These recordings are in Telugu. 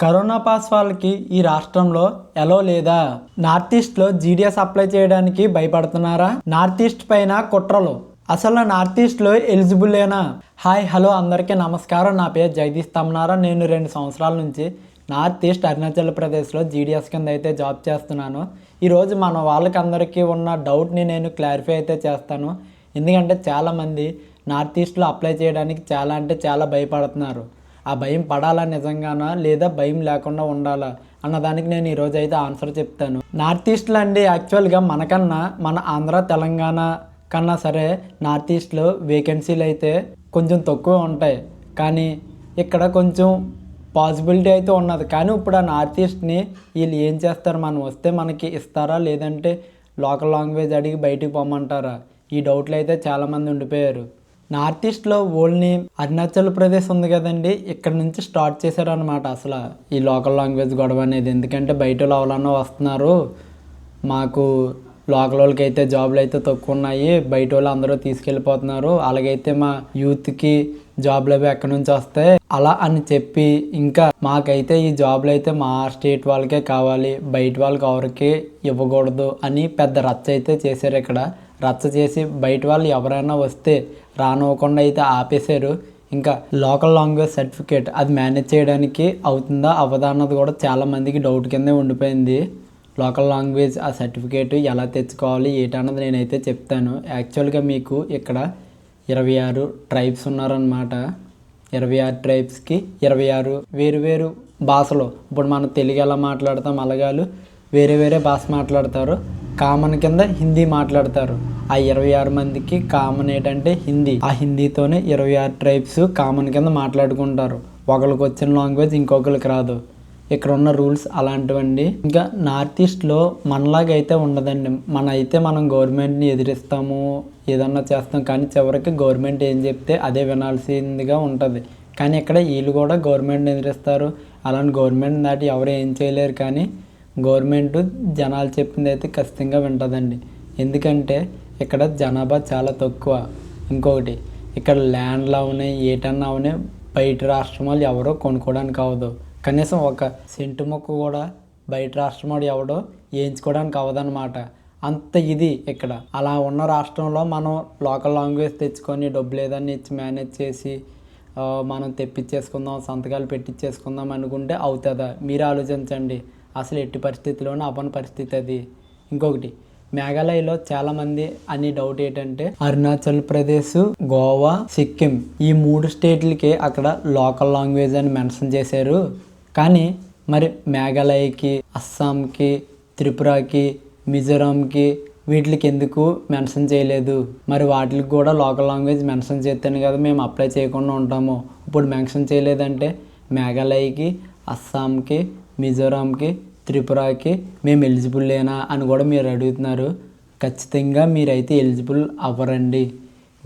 కరోనా పాస్ వాళ్ళకి ఈ రాష్ట్రంలో ఎలో లేదా? నార్త్ ఈస్ట్లో జీడిఎస్ అప్లై చేయడానికి భయపడుతున్నారా? నార్త్ ఈస్ట్ పైన కుట్రలు. అసలు నార్త్ ఈస్ట్లో ఎలిజిబులేనా? హాయ్ హలో అందరికీ నమస్కారం. నా పేరు జగదీష్ తమ్నారా. నేను 2 సంవత్సరాల నుంచి నార్త్ ఈస్ట్ అరుణాచల్ ప్రదేశ్లో జీడిఎస్ కింద అయితే జాబ్ చేస్తున్నాను. ఈరోజు మన వాళ్ళకి అందరికీ ఉన్న డౌట్ని నేను క్లారిఫై అయితే చేస్తాను. ఎందుకంటే చాలామంది నార్త్ ఈస్ట్లో అప్లై చేయడానికి చాలా భయపడుతున్నారు. ఆ భయం పడాలా నిజంగానా, లేదా భయం లేకుండా ఉండాలా అన్నదానికి నేను ఈరోజు అయితే ఆన్సర్ చెప్తాను. నార్త్ ఈస్ట్లో అండి యాక్చువల్గా మన ఆంధ్ర తెలంగాణ కన్నా సరే నార్త్ ఈస్ట్లో వేకెన్సీలు అయితే కొంచెం తక్కువ ఉంటాయి. కానీ ఇక్కడ కొంచెం పాసిబిలిటీ అయితే ఉన్నది. కానీ ఇప్పుడు ఆ నార్త్ ఈస్ట్ని వీళ్ళు ఏం చేస్తారు, మనం వస్తే మనకి ఇస్తారా లేదంటే లోకల్ లాంగ్వేజ్ అడిగి బయటికి పొమ్మంటారా? ఈ డౌట్లు అయితే చాలామంది ఉండిపోయారు. నార్త్ ఈస్ట్లో ఓన్లీ అరుణాచల్ ప్రదేశ్ ఉంది కదండి, ఇక్కడ నుంచి స్టార్ట్ చేశారనమాట అసలు ఈ లోకల్ లాంగ్వేజ్ గొడవ అనేది. ఎందుకంటే బయట వాళ్ళు ఎవరన్నా వస్తున్నారు, మాకు లోకల్ వాళ్ళకి అయితే జాబులు అయితే తక్కువ ఉన్నాయి, బయట వాళ్ళు అందరూ తీసుకెళ్ళిపోతున్నారు, అలాగైతే మా యూత్కి జాబ్లు అవి ఎక్కడి నుంచి వస్తాయి అలా అని చెప్పి ఇంకా మాకైతే ఈ జాబ్లు అయితే మా స్టేట్ వాళ్ళకే కావాలి, బయట వాళ్ళకి ఎవరికి ఇవ్వకూడదు అని పెద్ద రచ్చ అయితే చేశారు. ఇక్కడ రచ్చ చేసి బయట వాళ్ళు ఎవరైనా వస్తే రానివ్వకుండా అయితే ఆపేశారు. ఇంకా లోకల్ లాంగ్వేజ్ సర్టిఫికేట్ అది మేనేజ్ చేయడానికి అవుతుందా అవ్వదా అన్నది కూడా చాలామందికి డౌట్ కిందే ఉండిపోయింది. లోకల్ లాంగ్వేజ్ ఆ సర్టిఫికేట్ ఎలా తెచ్చుకోవాలి ఏంటన్నది నేనైతే చెప్తాను. యాక్చువల్గా మీకు ఇక్కడ 26 ట్రైబ్స్ ఉన్నారనమాట. 26 ట్రైబ్స్కి 26 వేరు భాషలు. ఇప్పుడు మనం తెలుగు ఎలా మాట్లాడతాం అలాగాలు వేరే భాష మాట్లాడతారు. కామన్ కింద హిందీ మాట్లాడతారు. ఆ 26 మందికి కామన్ ఏంటంటే హిందీ. ఆ హిందీతోనే 26 ట్రైబ్స్ కామన్ కింద మాట్లాడుకుంటారు. ఒకరికి వచ్చిన లాంగ్వేజ్ ఇంకొకరికి రాదు. ఇక్కడ ఉన్న రూల్స్ అలాంటివండి. ఇంకా నార్త్ ఈస్ట్లో మనలాగా అయితే ఉండదండి. మనం గవర్నమెంట్ని ఎదిరిస్తాము, ఏదన్నా చేస్తాం, కానీ చివరికి గవర్నమెంట్ ఏం చెప్తే అదే వినాల్సిందిగా ఉంటుంది. కానీ ఇక్కడ వీళ్ళు కూడా గవర్నమెంట్ని ఎదిరిస్తారు. అలాంటి గవర్నమెంట్ దాటి ఎవరు ఏం చేయలేరు. కానీ గవర్నమెంట్ జనాలు చెప్పింది అయితే ఖచ్చితంగా వింటుందండి. ఎందుకంటే ఇక్కడ జనాభా చాలా తక్కువ. ఇంకొకటి ఇక్కడ ల్యాండ్లు అవునాయి, ఏటన్నా అవునాయి, బయట రాష్ట్రం వాళ్ళు ఎవరో కొనుక్కోవడానికి అవ్వదు. కనీసం ఒక సెంటు మొక్క కూడా బయట రాష్ట్రం వాడు ఎవడో వేయించుకోవడానికి అవ్వదన్నమాట. అంత ఇది ఇక్కడ. అలా ఉన్న రాష్ట్రంలో మనం లోకల్ లాంగ్వేజ్ తెచ్చుకొని డబ్బులు ఏదన్నా ఇచ్చి మేనేజ్ చేసి మనం తెప్పించేసుకుందాం, సంతకాలు పెట్టించేసుకుందాం అనుకుంటే అవుతుందా? మీరు ఆలోచించండి. అసలు ఎట్టి పరిస్థితిలోనూ అవ్వని పరిస్థితి అది. ఇంకొకటి మేఘాలయలో చాలామంది అని డౌట్ ఏంటంటే అరుణాచల్ ప్రదేశ్, గోవా, సిక్కిం ఈ 3 స్టేట్లకి అక్కడ లోకల్ లాంగ్వేజ్ అని మెన్షన్ చేశారు. కానీ మరి మేఘాలయకి, అస్సాంకి, త్రిపురకి, మిజోరాంకి వీటికి ఎందుకు మెన్షన్ చేయలేదు? మరి వాటికి కూడా లోకల్ లాంగ్వేజ్ మెన్షన్ చేస్తేనే కదా మేము అప్లై చేయకుండా ఉంటాము. ఇప్పుడు మెన్షన్ చేయలేదంటే మేఘాలయకి, అస్సాంకి, మిజోరాంకి, త్రిపురకి మేము ఎలిజిబుల్ లేనా అని కూడా మీరు అడుగుతున్నారు. ఖచ్చితంగా మీరైతే ఎలిజిబుల్ అవ్వరండి.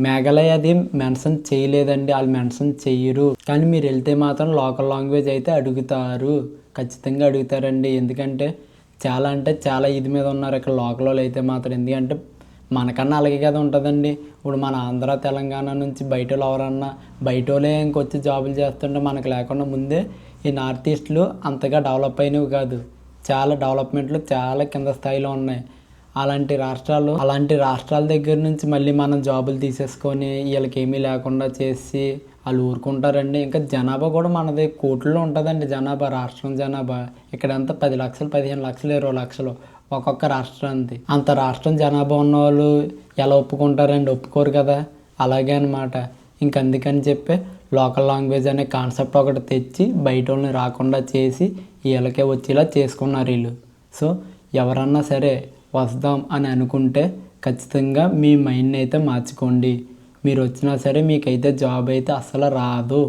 మేఘాలయ అది మెన్షన్ చేయలేదండి, వాళ్ళు మెన్షన్ చెయ్యరు. కానీ మీరు వెళ్తే మాత్రం లోకల్ లాంగ్వేజ్ అయితే అడుగుతారు, ఖచ్చితంగా అడుగుతారండి. ఎందుకంటే చాలా ఇది మీద ఉన్నారు ఇక్కడ లోకల్ వాళ్ళు అయితే మాత్రం. ఎందుకంటే మనకన్నా అలాగే కదా ఉంటుందండి. ఇప్పుడు మన ఆంధ్ర తెలంగాణ నుంచి బయట వాళ్ళు ఎవరన్నా బయట వాళ్ళే ఇంకొచ్చి జాబులు చేస్తుంటే మనకు లేకుండా ముందే ఈ నార్త్ ఈస్ట్లు అంతగా డెవలప్ అయినవి కాదు. చాలా డెవలప్మెంట్లు చాలా కింద స్థాయిలో ఉన్నాయి. అలాంటి రాష్ట్రాల దగ్గర నుంచి మళ్ళీ మనం జాబులు తీసేసుకొని వీళ్ళకి ఏమీ లేకుండా చేసి వాళ్ళు ఊరుకుంటారండి. ఇంకా జనాభా కూడా మనది కోట్లలో ఉంటుందండి జనాభా, రాష్ట్రం జనాభా. ఇక్కడంతా 10 లక్షలు, 15 లక్షలు, 20 లక్షలు ఒక్కొక్క రాష్ట్రానికి. అంత రాష్ట్రం జనాభా ఉన్న వాళ్ళు ఎలా ఒప్పుకుంటారండి? ఒప్పుకోరు కదా. అలాగే అనమాట. అందుకని చెప్పి లోకల్ లాంగ్వేజ్ అనే కాన్సెప్ట్ ఒకటి తెచ్చి బయట వాళ్ళని రాకుండా చేసి వీళ్ళకే వచ్చేలా చేసుకున్నారు వీళ్ళు. సో ఎవరన్నా సరే వస్తాం అని అనుకుంటే ఖచ్చితంగా మీ మైండ్ని అయితే మార్చుకోండి. మీరు వచ్చినా సరే మీకైతే జాబ్ అయితే అస్సలు రాదు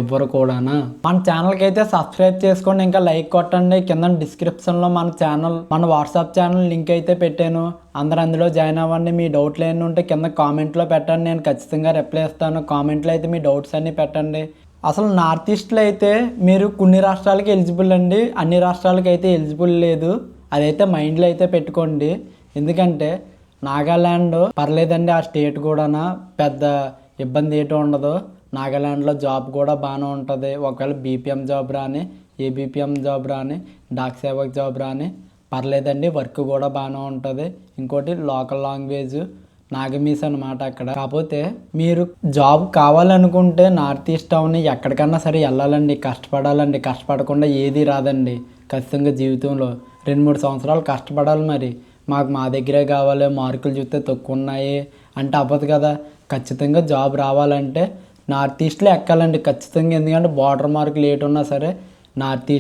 ఎవ్వరు కూడానా. మన ఛానల్కి అయితే సబ్స్క్రైబ్ చేసుకోండి, ఇంకా లైక్ కొట్టండి. కింద డిస్క్రిప్షన్లో మన వాట్సాప్ ఛానల్ లింక్ అయితే పెట్టాను, అందరూ అందులో జాయిన్ అవ్వండి. మీ డౌట్లు ఏమైనా ఉంటే కింద కామెంట్లో పెట్టండి, నేను ఖచ్చితంగా రిప్లై ఇస్తాను. కామెంట్లో అయితే మీ డౌట్స్ అన్నీ పెట్టండి. అసలు నార్త్ ఈస్ట్లో అయితే మీరు కొన్ని రాష్ట్రాలకి ఎలిజిబుల్ అండి, అన్ని రాష్ట్రాలకి అయితే ఎలిజిబుల్ లేదు. అదైతే మైండ్లో అయితే పెట్టుకోండి. ఎందుకంటే నాగాల్యాండ్ పర్లేదండి, ఆ స్టేట్ కూడా పెద్ద ఇబ్బంది ఏటో ఉండదు. నాగాల్యాండ్లో జాబ్ కూడా బాగానే ఉంటుంది. ఒకవేళ బీపీఎం జాబ్ రాని ఏబిపిఎం జాబ్ రాని, డాక్ సేవక్ జాబ్ రాని పర్లేదండి, వర్క్ కూడా బాగానే ఉంటుంది. ఇంకోటి లోకల్ లాంగ్వేజ్ నాగమీస్ అనమాట అక్కడ. కాకపోతే మీరు జాబ్ కావాలనుకుంటే నార్త్ ఈస్ట్ అవని ఎక్కడికన్నా సరే వెళ్ళాలండి, కష్టపడాలండి. కష్టపడకుండా ఏది రాదండి ఖచ్చితంగా జీవితంలో. 2-3 సంవత్సరాలు కష్టపడాలి. మరి మా దగ్గరే కావాలి, మార్కులు చూస్తే తక్కువ ఉన్నాయి అంటే అవ్వదు కదా. ఖచ్చితంగా జాబ్ రావాలంటే నార్త్ ఈస్ట్లో ఎక్కాలండి ఖచ్చితంగా. ఎందుకంటే బార్డర్ మార్కులు ఏటి ఉన్నా సరే నార్త్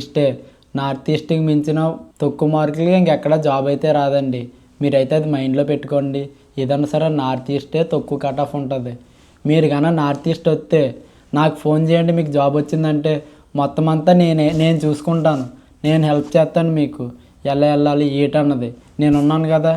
ఈస్ట్కి మించిన తక్కువ మార్కులకి ఇంకెక్కడ జాబ్ అయితే రాదండి. మీరైతే అది మైండ్లో పెట్టుకోండి. ఏదన్నా సరే నార్త్ ఈస్టే తక్కువ కట్ ఆఫ్ ఉంటుంది. మీరు కానీ నార్త్ ఈస్ట్ వస్తే నాకు ఫోన్ చేయండి, మీకు జాబ్ వచ్చిందంటే మొత్తం అంతా నేను చూసుకుంటాను, నేను హెల్ప్ చేస్తాను మీకు. ఎలా వెళ్ళాలి ఏటన్నది నేను ఉన్నాను కదా.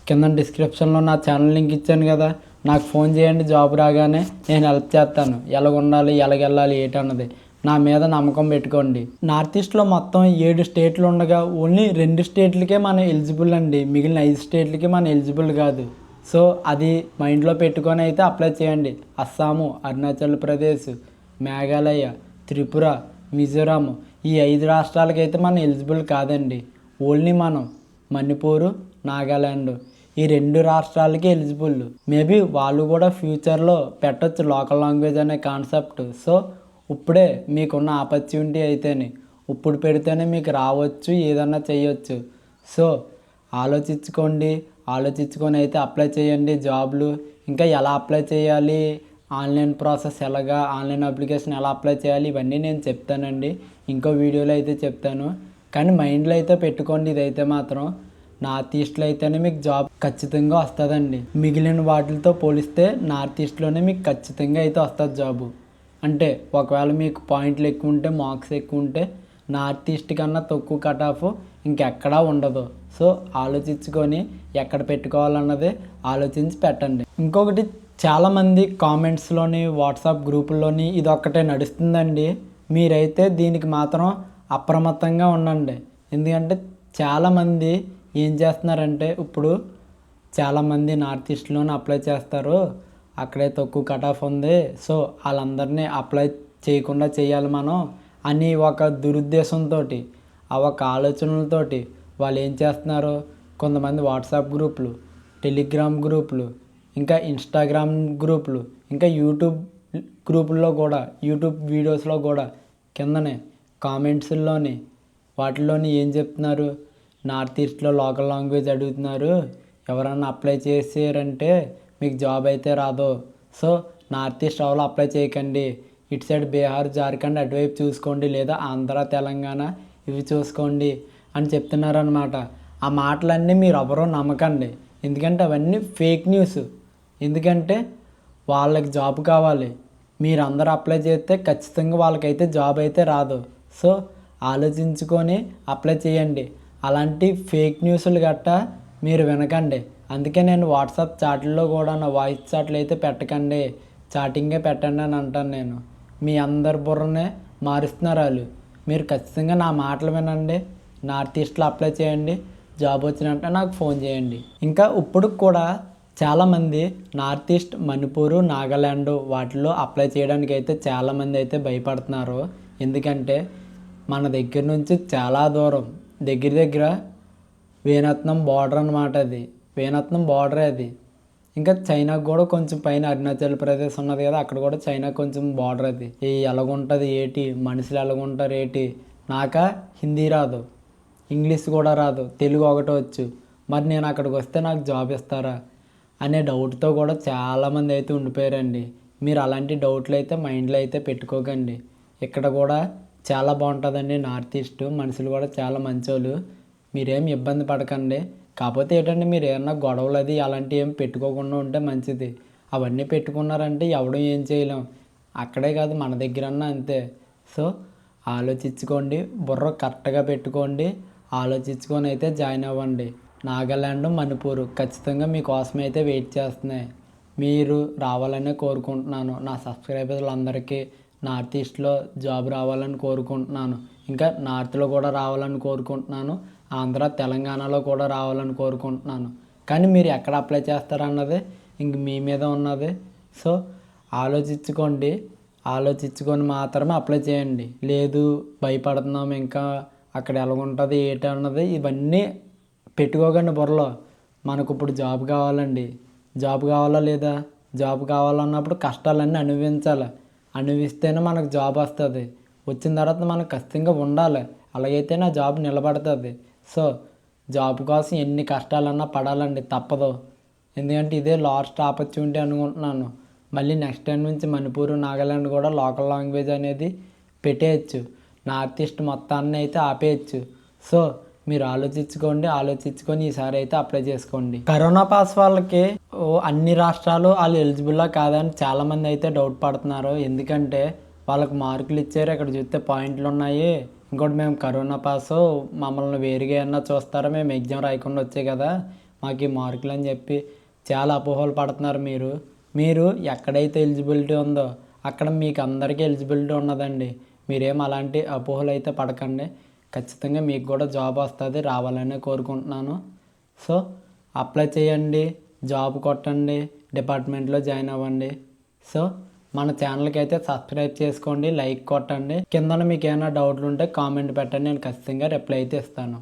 కింద డిస్క్రిప్షన్లో నా ఛానల్ లింక్ ఇచ్చాను కదా. నాకు ఫోన్ చేయండి, జాబ్ రాగానే నేను హెల్ప్ చేస్తాను. ఎలాగ ఉండాలి, ఎలాగెళ్ళాలి ఏటన్నది నా మీద నమ్మకం పెట్టుకోండి. నార్త్ ఈస్ట్లో మొత్తం 7 స్టేట్లు ఉండగా ఓన్లీ 2 స్టేట్లకే మనం ఎలిజిబుల్ అండి. మిగిలిన 5 స్టేట్లకి మనం ఎలిజిబుల్ కాదు. సో అది మైండ్లో పెట్టుకొని అయితే అప్లై చేయండి. అస్సాము, అరుణాచల్ ప్రదేశ్, మేఘాలయ, త్రిపుర, మిజోరాం ఈ 5 రాష్ట్రాలకైతే మనం ఎలిజిబుల్ కాదండి. ఓన్లీ మనం మణిపూరు, నాగాల్యాండ్ ఈ 2 రాష్ట్రాలకి ఎలిజిబుల్. మేబీ వాళ్ళు కూడా ఫ్యూచర్లో పెట్టచ్చు లోకల్ లాంగ్వేజ్ అనే కాన్సెప్ట్. సో ఇప్పుడే మీకున్న ఆపర్చునిటీ అయితేనే ఇప్పుడు పెడితేనే మీకు రావచ్చు, ఏదన్నా చేయొచ్చు. సో ఆలోచించుకొని అయితే అప్లై చేయండి జాబ్లు. ఇంకా ఎలా అప్లై చేయాలి, ఆన్లైన్ ప్రాసెస్ ఎలాగా, ఆన్లైన్ అప్లికేషన్ ఎలా అప్లై చేయాలి ఇవన్నీ నేను చెప్తానండి. ఇంకో వీడియోలో అయితే చెప్తాను. కానీ మైండ్లో అయితే పెట్టుకోండి, ఇదైతే మాత్రం నార్త్ ఈస్ట్లో అయితేనే మీకు జాబ్ ఖచ్చితంగా వస్తుందండి. మిగిలిన వాటితో పోలిస్తే నార్త్ ఈస్ట్లోనే మీకు ఖచ్చితంగా అయితే వస్తుంది జాబు. అంటే ఒకవేళ మీకు పాయింట్లు ఎక్కువ ఉంటే, మార్క్స్ ఎక్కువ ఉంటే నార్త్ ఈస్ట్ కన్నా తక్కువ కట్ ఆఫ్ ఇంకెక్కడా ఉండదు. సో ఆలోచించుకొని ఎక్కడ పెట్టుకోవాలన్నది ఆలోచించి పెట్టండి. ఇంకొకటి చాలామంది కామెంట్స్లోని, వాట్సాప్ గ్రూపుల్లోని ఇది ఒక్కటే నడుస్తుందండి. మీరైతే దీనికి మాత్రం అప్రమత్తంగా ఉండండి. ఎందుకంటే చాలామంది ఏం చేస్తున్నారంటే ఇప్పుడు చాలామంది నార్త్ ఈస్ట్లోనే అప్లై చేస్తారు, అక్కడే తక్కువ కట్ ఆఫ్ ఉంది, సో వాళ్ళందరినీ అప్లై చేయకుండా చేయాలి మనం అని ఒక దురుద్దేశంతో, ఆ ఒక ఆలోచనలతోటి వాళ్ళు ఏం చేస్తున్నారు, కొంతమంది వాట్సాప్ గ్రూపులు, టెలిగ్రామ్ గ్రూపులు, ఇంకా ఇన్స్టాగ్రామ్ గ్రూపులు, ఇంకా యూట్యూబ్ గ్రూపుల్లో కూడా, యూట్యూబ్ వీడియోస్లో కూడా కిందనే కామెంట్స్లోని వాటిల్లోని ఏం చెప్తున్నారు, నార్త్ ఈస్ట్లో లోకల్ లాంగ్వేజ్ అడుగుతున్నారు, ఎవరన్నా అప్లై చేసారంటే మీకు జాబ్ అయితే రాదు. సో నార్త్ ఈస్ట్ ఎవరు అప్లై చేయకండి, ఇటు సైడ్ బీహార్, జార్ఖండ్ అటువైపు చూసుకోండి, లేదా ఆంధ్ర, తెలంగాణ ఇవి చూసుకోండి అని చెప్తున్నారనమాట. ఆ మాటలన్నీ మీరు ఎవరో నమ్మకండి. ఎందుకంటే అవన్నీ ఫేక్ న్యూస్. ఎందుకంటే వాళ్ళకి జాబ్ కావాలి, మీరు అందరూ అప్లై చేస్తే ఖచ్చితంగా వాళ్ళకైతే జాబ్ అయితే రాదు. సో ఆలోచించుకొని అప్లై చేయండి. అలాంటి ఫేక్ న్యూస్లు గట్టా మీరు వినకండి. అందుకే నేను వాట్సాప్ చాట్లో కూడా నా వాయిస్ చాట్లు అయితే పెట్టకండి, చాటింగే పెట్టండి అని అంటాను నేను. మీ అందరి బుర్రనే మారుస్తున్నారు వాళ్ళు. మీరు ఖచ్చితంగా నా మాటలు వినండి, నార్త్ ఈస్ట్లో అప్లై చేయండి, జాబ్ వచ్చినట్టే నాకు ఫోన్ చేయండి. ఇంకా ఇప్పుడు కూడా చాలామంది నార్త్ ఈస్ట్, మణిపూరు, నాగాల్యాండ్ వాటిల్లో అప్లై చేయడానికి అయితే చాలామంది అయితే భయపడుతున్నారు. ఎందుకంటే మన దగ్గర నుంచి చాలా దూరం, దగ్గర వియత్నాం బార్డర్ అనమాట. అది వియత్నాం బార్డరే అది. ఇంకా చైనాకు కూడా కొంచెం పైన అరుణాచల్ ప్రదేశ్ ఉన్నది కదా, అక్కడ కూడా చైనా కొంచెం బార్డర్ అది. ఎలాగుంటుంది ఏటి, మనుషులు ఎలాగుంటారు ఏటి. నాక హిందీ రాదు, ఇంగ్లీష్ కూడా రాదు, తెలుగు ఒకటి వచ్చు. మరి నేను అక్కడికి వస్తే నాకు జాబ్ ఇస్తారా అనే డౌట్తో కూడా చాలామంది అయితే ఉండిపోయారండి. మీరు అలాంటి డౌట్లు అయితే మైండ్లో అయితే పెట్టుకోకండి. ఇక్కడ కూడా చాలా బాగుంటుందండి నార్త్ ఈస్ట్, మనుషులు కూడా చాలా మంచోళ్ళు, మీరేం ఇబ్బంది పడకండి. కాకపోతే ఏంటంటే మీరు ఏమన్నా గొడవలు అది అలాంటివి ఏం పెట్టుకోకుండా ఉంటే మంచిది. అవన్నీ పెట్టుకున్నారంటే ఎవడం ఏం చేయలేం. అక్కడే కాదు మన దగ్గరన్నా అంతే. సో ఆలోచించుకోండి, బుర్ర కరెక్ట్గా పెట్టుకోండి, ఆలోచించుకొని అయితే జాయిన్ అవ్వండి. నాగాల్యాండ్, మణిపూర్ ఖచ్చితంగా మీకోసం అయితే వెయిట్ చేస్తున్నాయి. మీరు రావాలనే కోరుకుంటున్నాను. నా సబ్స్క్రైబర్లందరికీ నార్త్ ఈస్ట్లో జాబ్ రావాలని కోరుకుంటున్నాను. ఇంకా నార్త్లో కూడా రావాలని కోరుకుంటున్నాను, ఆంధ్ర, తెలంగాణలో కూడా రావాలని కోరుకుంటున్నాను. కానీ మీరు ఎక్కడ అప్లై చేస్తారన్నది ఇంక మీ మీద ఉన్నది. సో ఆలోచించుకోండి, ఆలోచించుకొని మాత్రమే అప్లై చేయండి. లేదు భయపడుతున్నాం ఇంకా అక్కడ ఎలాగుంటుంది ఏంటి అన్నది ఇవన్నీ పెట్టుకోకండి బుర్రలో. మనకు ఇప్పుడు జాబ్ కావాలండి. జాబ్ కావాలా లేదా? జాబ్ కావాలన్నప్పుడు కష్టాలన్నీ అనుభవించాలి. అనుభవిస్తేనే మనకు జాబ్ వస్తుంది. వచ్చిన తర్వాత మనం ఖచ్చితంగా ఉండాలి. అలాగైతేనే ఆ జాబ్ నిలబడుతుంది. సో జాబ్ కోసం ఎన్ని కష్టాలన్నా పడాలండి, తప్పదు. ఎందుకంటే ఇదే లాస్ట్ ఆపర్చునిటీ అనుకుంటున్నాను. మళ్ళీ నెక్స్ట్ టైం నుంచి మణిపూర్, నాగాలాండ్ కూడా లోకల్ లాంగ్వేజ్ అనేది పెట్టేయచ్చు. నార్త్ ఈస్ట్ మొత్తాన్ని అయితే ఆపేయచ్చు. సో మీరు ఆలోచించుకొని ఈసారి అయితే అప్లై చేసుకోండి. కరోనా పాస్ వాళ్ళకి అన్ని రాష్ట్రాలు వాళ్ళు ఎలిజిబుల్లా కాదని చాలామంది అయితే డౌట్ పడుతున్నారు. ఎందుకంటే వాళ్ళకి మార్కులు ఇచ్చారు, ఇక్కడ చూస్తే పాయింట్లు ఉన్నాయి. ఇంకోటి మేము కరోనా పాస్, మమ్మల్ని వేరుగా ఏమన్నా చూస్తారా, మేము ఎగ్జామ్ రాయకుండా వచ్చాయి కదా మాకు ఈ మార్కులు అని చెప్పి చాలా అపోహలు పడుతున్నారు. మీరు ఎక్కడైతే ఎలిజిబిలిటీ ఉందో అక్కడ మీకు అందరికీ ఎలిజిబిలిటీ ఉన్నదండి. మీరేం అలాంటి అపోహలు అయితే పడకండి. ఖచ్చితంగా మీకు కూడా జాబ్ వస్తుంది, రావాలనే కోరుకుంటున్నాను. సో అప్లై చేయండి, జాబ్ కొట్టండి, డిపార్ట్మెంట్లో జాయిన్ అవ్వండి. సో మన ఛానల్కి అయితే సబ్స్క్రైబ్ చేసుకోండి, లైక్ కొట్టండి. కింద మీకు ఏమైనా డౌట్లు ఉంటే కామెంట్ పెట్టండి, నేను ఖచ్చితంగా రిప్లై అయితే ఇస్తాను.